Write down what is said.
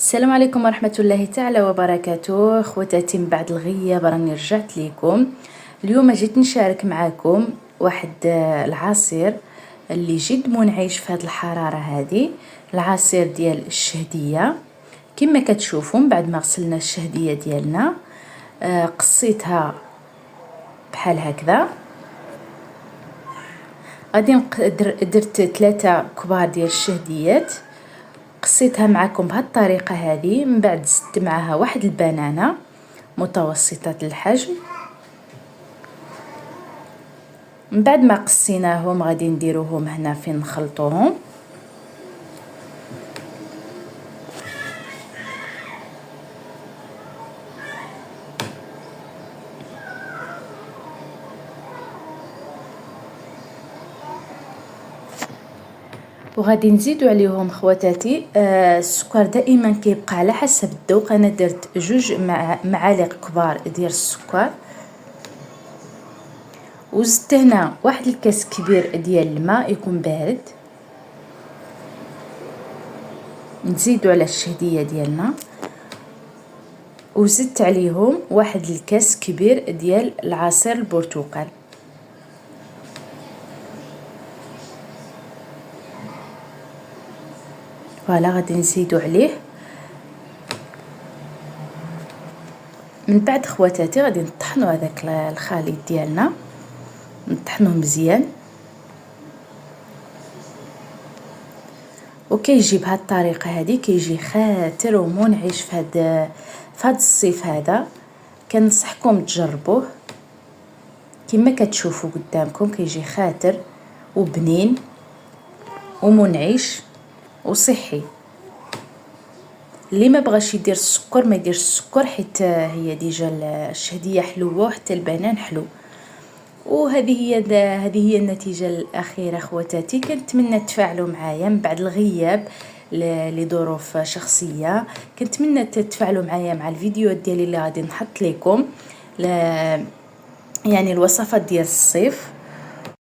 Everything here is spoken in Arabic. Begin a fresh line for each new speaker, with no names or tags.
السلام عليكم ورحمة الله تعالى وبركاته. خواتاتي، من بعد الغياب راني رجعت ليكم. اليوم جيت نشارك معكم واحد العصير اللي جد منعش في هذه الحرارة هذه. العصير ديال الشهدية. كما كتشوفوا بعد ما غسلنا الشهدية ديالنا قصيتها بحال هكذا. غادي درت 3 كبار ديال الشهديات، قصيتها معكم بهذه الطريقه هذه. من بعد زدت معها واحد البنانه متوسطه الحجم. من بعد ما قصيناهم غادي نديروهم هنا فين نخلطوهم. وغادي نزيدو عليهم خواتاتي السكر. دائما كيبقى على حسب الذوق. انا درت 2 معالق كبار ديال السكر، وزدت هنا واحد الكاس كبير ديال الماء يكون بارد. نزيدو على الشهديه ديالنا، وزدت عليهم واحد الكاس كبير ديال العصير البرتقال. فوالا غادي نزيدو عليه. من بعد خواتاتي غادي نطحنوا هذاك الخليط ديالنا، نطحنوه مزيان. وكيجي بهذه الطريقه هذه، كيجي خاتر ومنعش في هذا الصيف هذا. كنصحكم تجربوه. كما كتشوفوا قدامكم كيجي خاتر وبنين ومنعش وصحي. اللي ما بغاش يدير السكر ما يديرش السكر، حيت هي ديجا الشهديه حلوه وحتى البنان حلو. وهذه هي النتيجه الاخيره خواتاتي. كنتمنى تفاعلوا معايا من بعد الغياب لظروف شخصيه. كنتمنى تتفاعلوا معايا مع الفيديوهات ديالي اللي غادي نحط لكم يعني الوصفات ديال الصيف.